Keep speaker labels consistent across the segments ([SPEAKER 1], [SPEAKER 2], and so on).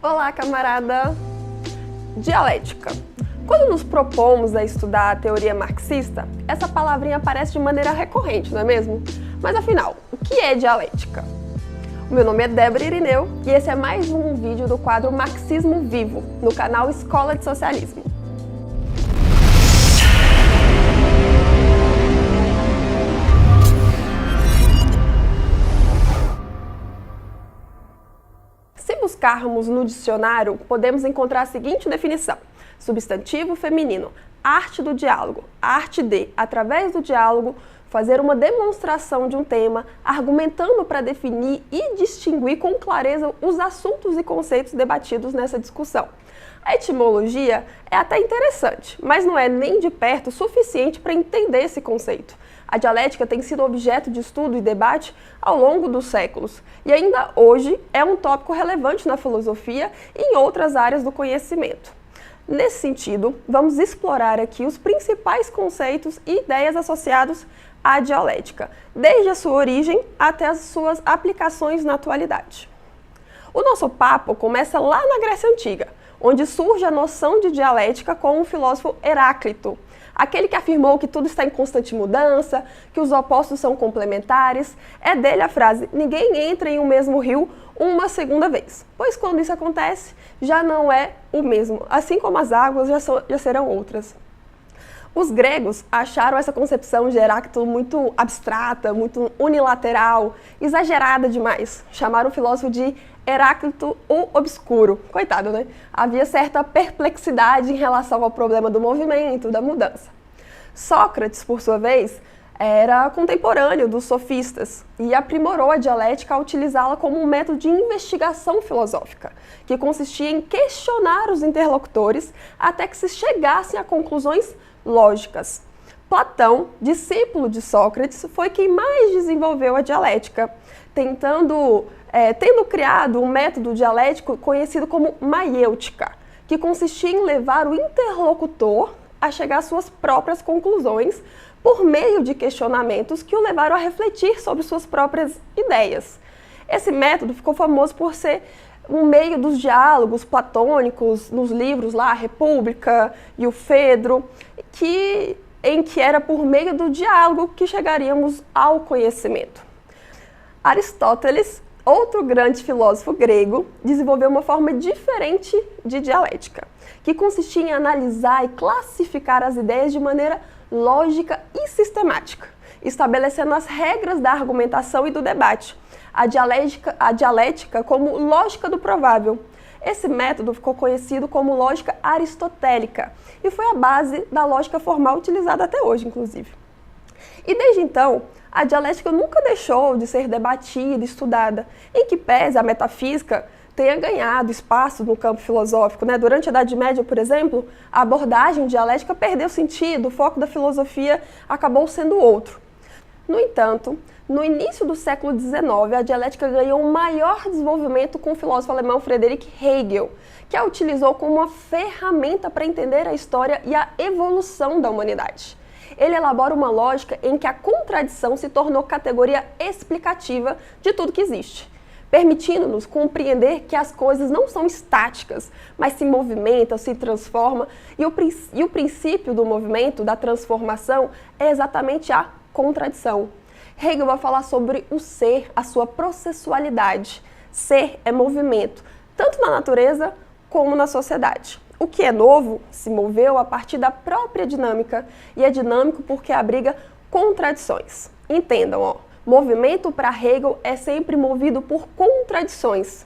[SPEAKER 1] Olá, camarada! Dialética. Quando nos propomos a estudar a teoria marxista, essa palavrinha aparece de maneira recorrente, não é mesmo? Mas afinal, o que é dialética? O meu nome é Débora Irineu e esse é mais um vídeo do quadro Marxismo Vivo, no canal Escola de Socialismo. Se buscarmos no dicionário, podemos encontrar a seguinte definição: substantivo feminino, arte do diálogo, arte de, através do diálogo, fazer uma demonstração de um tema, argumentando para definir e distinguir com clareza os assuntos e conceitos debatidos nessa discussão. A etimologia é até interessante, mas não é nem de perto suficiente para entender esse conceito. A dialética tem sido objeto de estudo e debate ao longo dos séculos, e ainda hoje é um tópico relevante na filosofia e em outras áreas do conhecimento. Nesse sentido, vamos explorar aqui os principais conceitos e ideias associados à dialética, desde a sua origem até as suas aplicações na atualidade. O nosso papo começa lá na Grécia Antiga, onde surge a noção de dialética com o filósofo Heráclito, aquele que afirmou que tudo está em constante mudança, que os opostos são complementares. É dele a frase: ninguém entra em um mesmo rio uma segunda vez, pois quando isso acontece, já não é o mesmo, assim como as águas já serão outras. Os gregos acharam essa concepção de Heráclito muito abstrata, muito unilateral, exagerada demais. Chamaram o filósofo de Heráclito o Obscuro. Coitado, né? Havia certa perplexidade em relação ao problema do movimento, da mudança. Sócrates, por sua vez, era contemporâneo dos sofistas e aprimorou a dialética ao utilizá-la como um método de investigação filosófica, que consistia em questionar os interlocutores até que se chegassem a conclusões lógicas. Platão, discípulo de Sócrates, foi quem mais desenvolveu a dialética, tendo criado um método dialético conhecido como maiêutica, que consistia em levar o interlocutor a chegar às suas próprias conclusões por meio de questionamentos que o levaram a refletir sobre suas próprias ideias. Esse método ficou famoso por ser um meio dos diálogos platônicos nos livros lá, a República e o Fedro, em que era por meio do diálogo que chegaríamos ao conhecimento. Aristóteles, outro grande filósofo grego, desenvolveu uma forma diferente de dialética, que consistia em analisar e classificar as ideias de maneira lógica e sistemática, estabelecendo as regras da argumentação e do debate, a dialética como lógica do provável. Esse método ficou conhecido como lógica aristotélica e foi a base da lógica formal utilizada até hoje, inclusive. E desde então, a dialética nunca deixou de ser debatida e estudada, em que pese a metafísica tenha ganhado espaço no campo filosófico, né? Durante a Idade Média, por exemplo, a abordagem dialética perdeu sentido, o foco da filosofia acabou sendo outro. No entanto, no início do século XIX, a dialética ganhou um maior desenvolvimento com o filósofo alemão Friedrich Hegel, que a utilizou como uma ferramenta para entender a história e a evolução da humanidade. Ele elabora uma lógica em que a contradição se tornou categoria explicativa de tudo que existe, permitindo-nos compreender que as coisas não são estáticas, mas se movimentam, se transformam, e o princípio do movimento, da transformação, é exatamente a contradição. Hegel vai falar sobre o ser, a sua processualidade. Ser é movimento, tanto na natureza como na sociedade. O que é novo se moveu a partir da própria dinâmica, e é dinâmico porque abriga contradições. Entendam, movimento para Hegel é sempre movido por contradições.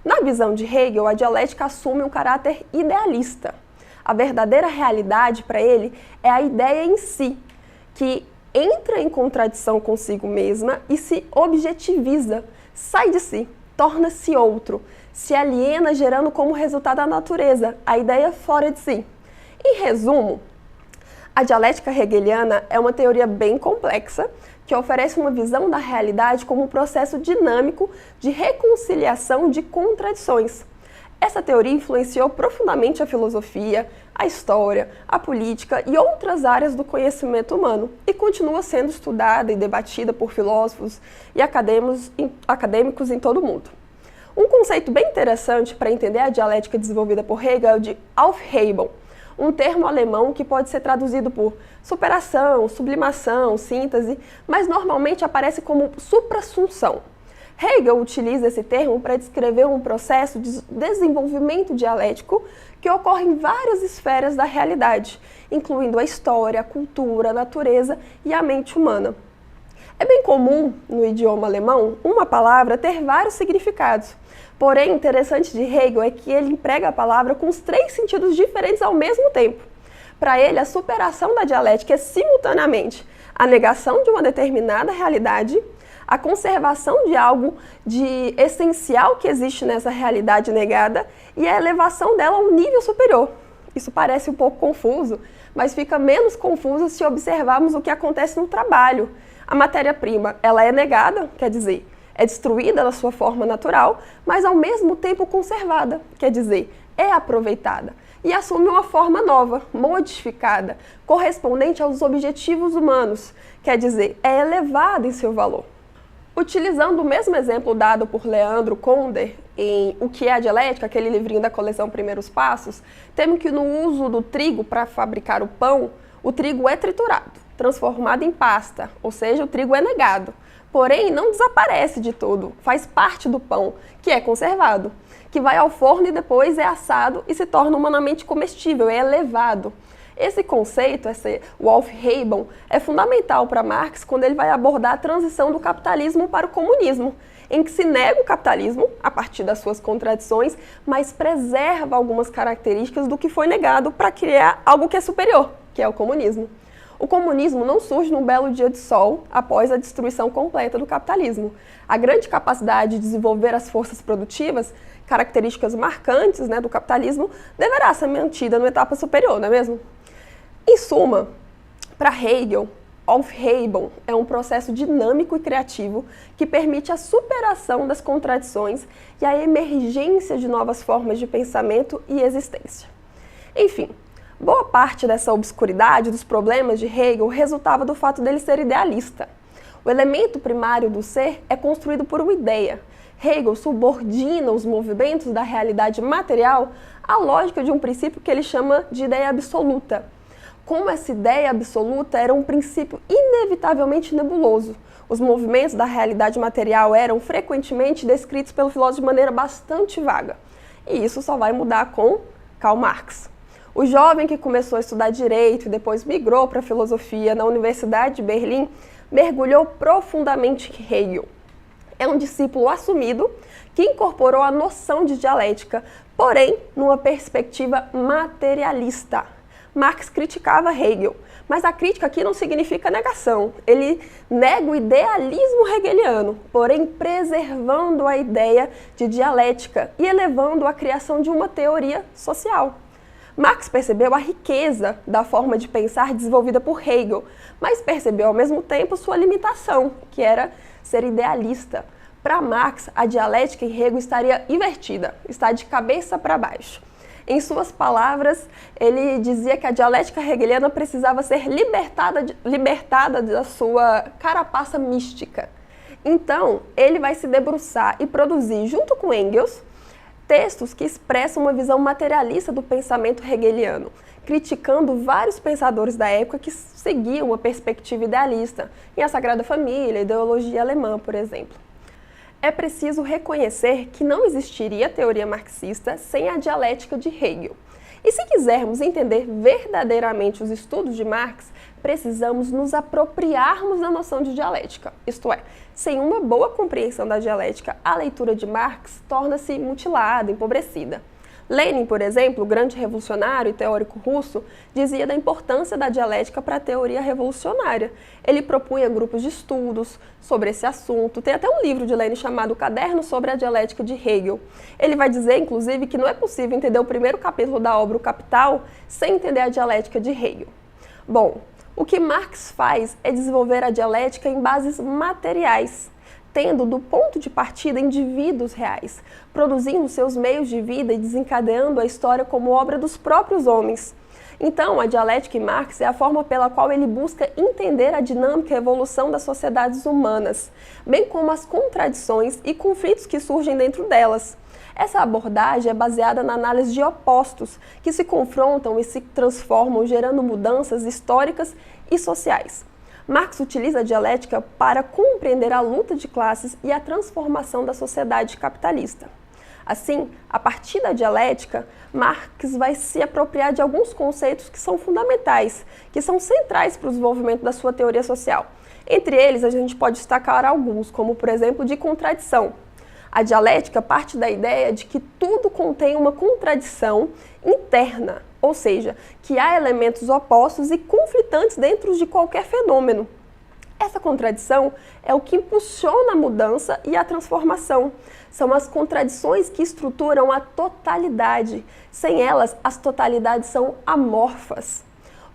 [SPEAKER 1] Na visão de Hegel, a dialética assume um caráter idealista. A verdadeira realidade para ele é a ideia em si, que entra em contradição consigo mesma e se objetiviza, sai de si, torna-se outro, se aliena, gerando como resultado a natureza, a ideia fora de si. Em resumo, a dialética hegeliana é uma teoria bem complexa que oferece uma visão da realidade como um processo dinâmico de reconciliação de contradições. Essa teoria influenciou profundamente a filosofia, a história, a política e outras áreas do conhecimento humano e continua sendo estudada e debatida por filósofos e acadêmicos em todo o mundo. Um conceito bem interessante para entender a dialética desenvolvida por Hegel é o de Aufhebung, um termo alemão que pode ser traduzido por superação, sublimação, síntese, mas normalmente aparece como suprassunção. Hegel utiliza esse termo para descrever um processo de desenvolvimento dialético que ocorre em várias esferas da realidade, incluindo a história, a cultura, a natureza e a mente humana. É bem comum, no idioma alemão, uma palavra ter vários significados. Porém, interessante de Hegel é que ele emprega a palavra com os 3 sentidos diferentes ao mesmo tempo. Para ele, a superação da dialética é simultaneamente a negação de uma determinada realidade, a conservação de algo de essencial que existe nessa realidade negada e a elevação dela a um nível superior. Isso parece um pouco confuso, mas fica menos confuso se observarmos o que acontece no trabalho. A matéria-prima, ela é negada, quer dizer, é destruída da sua forma natural, mas ao mesmo tempo conservada, quer dizer, é aproveitada e assume uma forma nova, modificada, correspondente aos objetivos humanos, quer dizer, é elevada em seu valor. Utilizando o mesmo exemplo dado por Leandro Konder em O que é a Dialética, aquele livrinho da coleção Primeiros Passos, temos que no uso do trigo para fabricar o pão, o trigo é triturado, transformado em pasta, ou seja, o trigo é negado. Porém, não desaparece de todo, faz parte do pão, que é conservado, que vai ao forno e depois é assado e se torna humanamente comestível, é elevado. Esse conceito, o Aufhebung, é fundamental para Marx quando ele vai abordar a transição do capitalismo para o comunismo, em que se nega o capitalismo, a partir das suas contradições, mas preserva algumas características do que foi negado para criar algo que é superior, que é o comunismo. O comunismo não surge num belo dia de sol após a destruição completa do capitalismo. A grande capacidade de desenvolver as forças produtivas, características marcantes, do capitalismo, deverá ser mantida numa etapa superior, não é mesmo? Em suma, para Hegel, Aufhebung é um processo dinâmico e criativo que permite a superação das contradições e a emergência de novas formas de pensamento e existência. Enfim, boa parte dessa obscuridade dos problemas de Hegel resultava do fato dele ser idealista. O elemento primário do ser é construído por uma ideia. Hegel subordina os movimentos da realidade material à lógica de um princípio que ele chama de ideia absoluta. Como essa ideia absoluta era um princípio inevitavelmente nebuloso, os movimentos da realidade material eram frequentemente descritos pelo filósofo de maneira bastante vaga. E isso só vai mudar com Karl Marx. O jovem que começou a estudar direito e depois migrou para a filosofia na Universidade de Berlim mergulhou profundamente em Hegel. É um discípulo assumido que incorporou a noção de dialética, porém numa perspectiva materialista. Marx criticava Hegel, mas a crítica aqui não significa negação. Ele nega o idealismo hegeliano, porém preservando a ideia de dialética e elevando a criação de uma teoria social. Marx percebeu a riqueza da forma de pensar desenvolvida por Hegel, mas percebeu ao mesmo tempo sua limitação, que era ser idealista. Para Marx, a dialética em Hegel estaria invertida, está de cabeça para baixo. Em suas palavras, ele dizia que a dialética hegeliana precisava ser libertada da sua carapaça mística. Então, ele vai se debruçar e produzir, junto com Engels, textos que expressam uma visão materialista do pensamento hegeliano, criticando vários pensadores da época que seguiam uma perspectiva idealista, em A Sagrada Família, a ideologia alemã, por exemplo. É preciso reconhecer que não existiria teoria marxista sem a dialética de Hegel. E se quisermos entender verdadeiramente os estudos de Marx, precisamos nos apropriarmos da noção de dialética. Isto é, sem uma boa compreensão da dialética, a leitura de Marx torna-se mutilada, empobrecida. Lenin, por exemplo, o grande revolucionário e teórico russo, dizia da importância da dialética para a teoria revolucionária. Ele propunha grupos de estudos sobre esse assunto. Tem até um livro de Lenin chamado Caderno sobre a Dialética de Hegel. Ele vai dizer, inclusive, que não é possível entender o primeiro capítulo da obra O Capital sem entender a dialética de Hegel. Bom, o que Marx faz é desenvolver a dialética em bases materiais, tendo do ponto de partida indivíduos reais, produzindo seus meios de vida e desencadeando a história como obra dos próprios homens. Então, a dialética em Marx é a forma pela qual ele busca entender a dinâmica e evolução das sociedades humanas, bem como as contradições e conflitos que surgem dentro delas. Essa abordagem é baseada na análise de opostos, que se confrontam e se transformam, gerando mudanças históricas e sociais. Marx utiliza a dialética para compreender a luta de classes e a transformação da sociedade capitalista. Assim, a partir da dialética, Marx vai se apropriar de alguns conceitos que são fundamentais, que são centrais para o desenvolvimento da sua teoria social. Entre eles, a gente pode destacar alguns, como, por exemplo, de contradição. A dialética parte da ideia de que tudo contém uma contradição interna, ou seja, que há elementos opostos e conflitantes dentro de qualquer fenômeno. Essa contradição é o que impulsiona a mudança e a transformação. São as contradições que estruturam a totalidade. Sem elas, as totalidades são amorfas.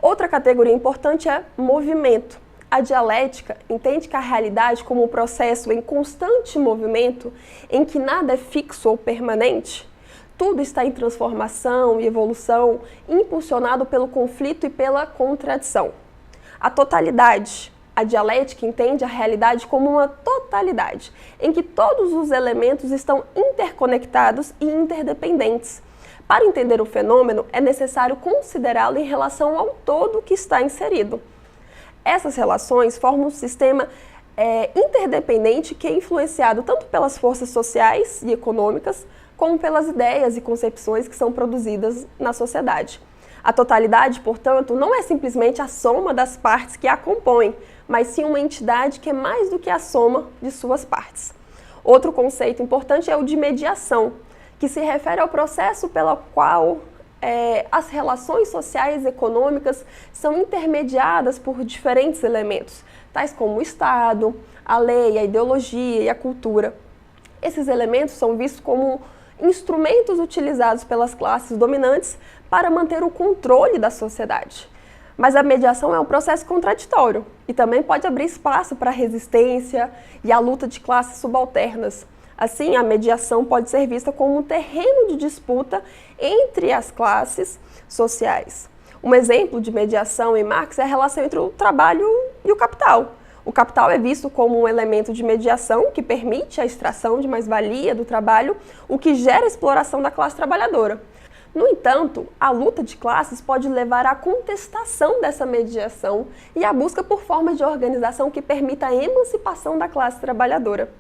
[SPEAKER 1] Outra categoria importante é movimento. A dialética entende que a realidade como um processo em constante movimento, em que nada é fixo ou permanente, tudo está em transformação e evolução, impulsionado pelo conflito e pela contradição. A totalidade. A dialética entende a realidade como uma totalidade, em que todos os elementos estão interconectados e interdependentes. Para entender o fenômeno, é necessário considerá-lo em relação ao todo que está inserido. Essas relações formam um sistema interdependente que é influenciado tanto pelas forças sociais e econômicas, como pelas ideias e concepções que são produzidas na sociedade. A totalidade, portanto, não é simplesmente a soma das partes que a compõem, mas sim uma entidade que é mais do que a soma de suas partes. Outro conceito importante é o de mediação, que se refere ao processo pelo qual as relações sociais e econômicas são intermediadas por diferentes elementos, tais como o Estado, a lei, a ideologia e a cultura. Esses elementos são vistos como instrumentos utilizados pelas classes dominantes para manter o controle da sociedade. Mas a mediação é um processo contraditório e também pode abrir espaço para a resistência e a luta de classes subalternas. Assim, a mediação pode ser vista como um terreno de disputa entre as classes sociais. Um exemplo de mediação em Marx é a relação entre o trabalho e o capital. O capital é visto como um elemento de mediação que permite a extração de mais-valia do trabalho, o que gera a exploração da classe trabalhadora. No entanto, a luta de classes pode levar à contestação dessa mediação e à busca por formas de organização que permita a emancipação da classe trabalhadora.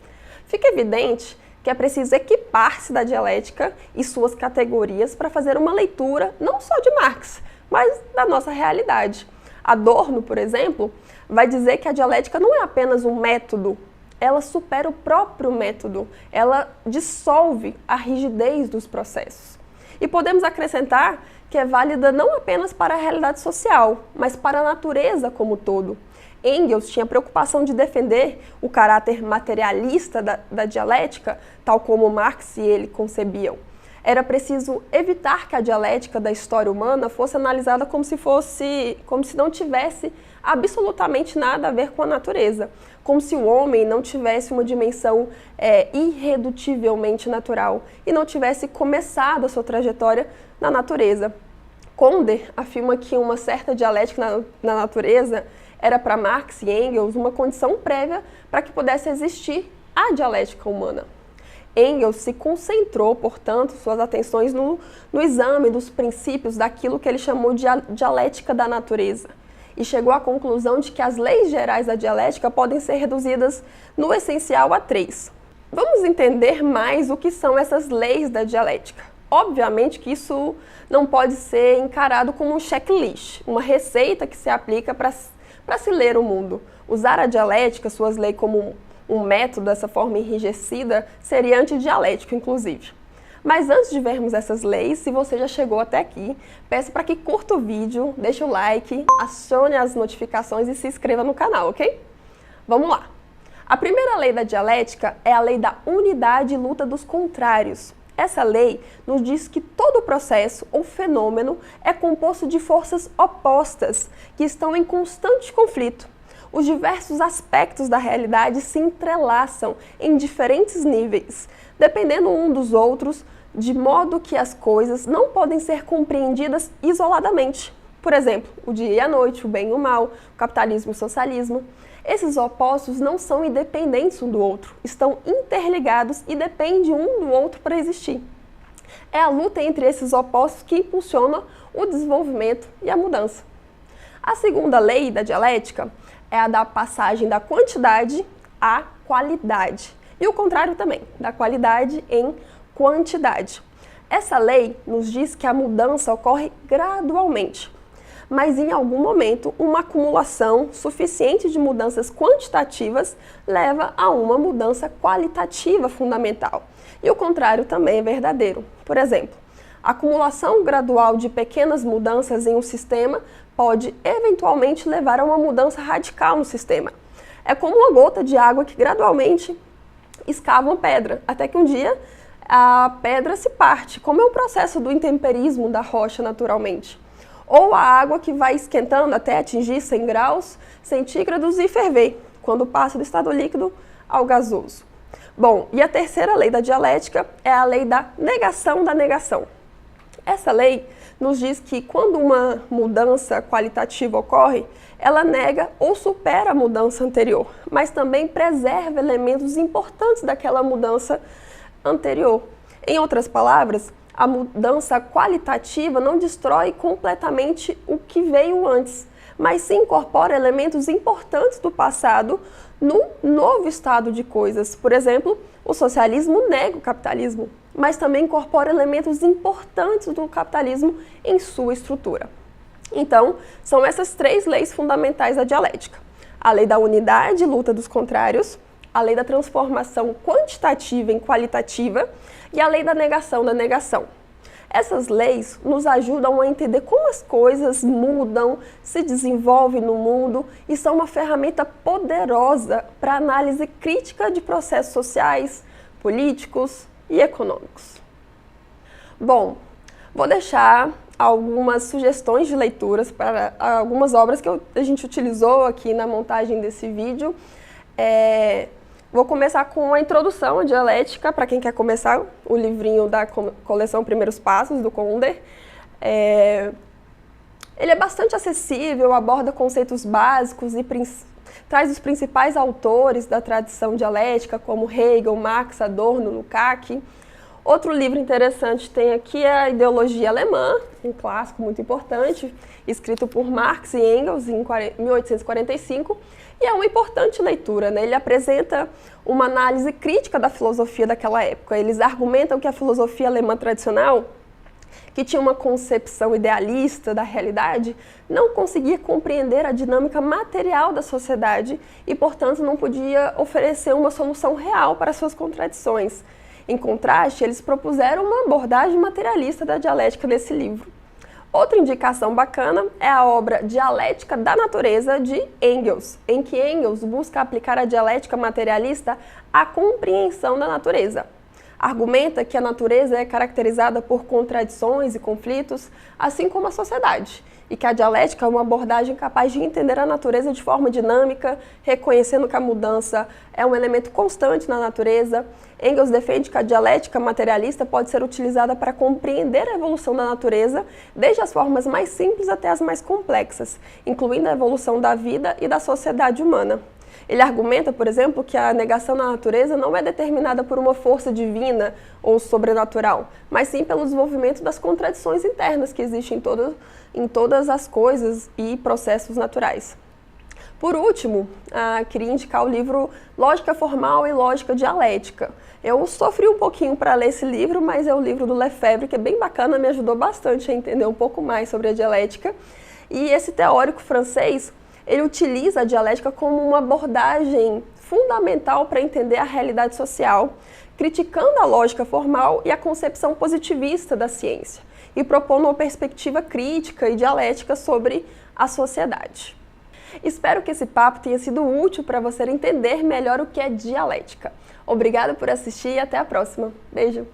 [SPEAKER 1] Fica evidente que é preciso equipar-se da dialética e suas categorias para fazer uma leitura não só de Marx, mas da nossa realidade. Adorno, por exemplo, vai dizer que a dialética não é apenas um método, ela supera o próprio método, ela dissolve a rigidez dos processos. E podemos acrescentar que é válida não apenas para a realidade social, mas para a natureza como um todo. Engels tinha preocupação de defender o caráter materialista da dialética, tal como Marx e ele concebiam. Era preciso evitar que a dialética da história humana fosse analisada como se não tivesse absolutamente nada a ver com a natureza, como se o homem não tivesse uma dimensão irredutivelmente natural e não tivesse começado a sua trajetória na natureza. Conder afirma que uma certa dialética na natureza era para Marx e Engels uma condição prévia para que pudesse existir a dialética humana. Engels se concentrou, portanto, suas atenções no exame dos princípios daquilo que ele chamou de dialética da natureza e chegou à conclusão de que as leis gerais da dialética podem ser reduzidas no essencial a 3. Vamos entender mais o que são essas leis da dialética. Obviamente que isso não pode ser encarado como um checklist, uma receita que se aplica para se ler o mundo. Usar a dialética, suas leis como um método dessa forma enrijecida, seria antidialético, inclusive. Mas antes de vermos essas leis, se você já chegou até aqui, peço para que curta o vídeo, deixe o like, acione as notificações e se inscreva no canal, ok? Vamos lá! A primeira lei da dialética é a lei da unidade e luta dos contrários. Essa lei nos diz que todo processo ou fenômeno é composto de forças opostas que estão em constante conflito. Os diversos aspectos da realidade se entrelaçam em diferentes níveis, dependendo um dos outros, de modo que as coisas não podem ser compreendidas isoladamente. Por exemplo, o dia e a noite, o bem e o mal, o capitalismo e o socialismo. Esses opostos não são independentes um do outro, estão interligados e dependem um do outro para existir. É a luta entre esses opostos que impulsiona o desenvolvimento e a mudança. A segunda lei da dialética é a da passagem da quantidade à qualidade. E o contrário também, da qualidade em quantidade. Essa lei nos diz que a mudança ocorre gradualmente, mas em algum momento uma acumulação suficiente de mudanças quantitativas leva a uma mudança qualitativa fundamental. E o contrário também é verdadeiro. Por exemplo, a acumulação gradual de pequenas mudanças em um sistema pode eventualmente levar a uma mudança radical no sistema. É como uma gota de água que gradualmente escava uma pedra, até que um dia a pedra se parte, como é o processo do intemperismo da rocha naturalmente. Ou a água que vai esquentando até atingir 100 graus centígrados e ferver, quando passa do estado líquido ao gasoso. Bom, e a terceira lei da dialética é a lei da negação da negação. Essa lei nos diz que quando uma mudança qualitativa ocorre, ela nega ou supera a mudança anterior, mas também preserva elementos importantes daquela mudança anterior. Em outras palavras, a mudança qualitativa não destrói completamente o que veio antes, mas sim incorpora elementos importantes do passado no novo estado de coisas. Por exemplo, o socialismo nega o capitalismo, mas também incorpora elementos importantes do capitalismo em sua estrutura. Então, são essas três leis fundamentais da dialética: a lei da unidade, luta dos contrários, a lei da transformação quantitativa em qualitativa e a lei da negação da negação. Essas leis nos ajudam a entender como as coisas mudam, se desenvolvem no mundo e são uma ferramenta poderosa para análise crítica de processos sociais, políticos e econômicos. Bom, vou deixar algumas sugestões de leituras para algumas obras que a gente utilizou aqui na montagem desse vídeo. Vou começar com a introdução à dialética, para quem quer começar, o livrinho da coleção Primeiros Passos, do Conder. Ele é bastante acessível, aborda conceitos básicos e traz os principais autores da tradição dialética, como Hegel, Marx, Adorno, Lukács. Outro livro interessante tem aqui é a Ideologia Alemã, um clássico muito importante, escrito por Marx e Engels em 1845, e é uma importante leitura, né? Ele apresenta uma análise crítica da filosofia daquela época. Eles argumentam que a filosofia alemã tradicional, que tinha uma concepção idealista da realidade, não conseguia compreender a dinâmica material da sociedade e, portanto, não podia oferecer uma solução real para suas contradições. Em contraste, eles propuseram uma abordagem materialista da dialética nesse livro. Outra indicação bacana é a obra Dialética da Natureza, de Engels, em que Engels busca aplicar a dialética materialista à compreensão da natureza. Argumenta que a natureza é caracterizada por contradições e conflitos, assim como a sociedade, e que a dialética é uma abordagem capaz de entender a natureza de forma dinâmica, reconhecendo que a mudança é um elemento constante na natureza. Engels defende que a dialética materialista pode ser utilizada para compreender a evolução da natureza, desde as formas mais simples até as mais complexas, incluindo a evolução da vida e da sociedade humana. Ele argumenta, por exemplo, que a negação da natureza não é determinada por uma força divina ou sobrenatural, mas sim pelo desenvolvimento das contradições internas que existem em todas as coisas e processos naturais. Por último, queria indicar o livro Lógica Formal e Lógica Dialética. Eu sofri um pouquinho para ler esse livro, mas é o livro do Lefebvre, que é bem bacana, me ajudou bastante a entender um pouco mais sobre a dialética. E esse teórico francês, ele utiliza a dialética como uma abordagem fundamental para entender a realidade social, criticando a lógica formal e a concepção positivista da ciência, e propondo uma perspectiva crítica e dialética sobre a sociedade. Espero que esse papo tenha sido útil para você entender melhor o que é dialética. Obrigada por assistir e até a próxima. Beijo!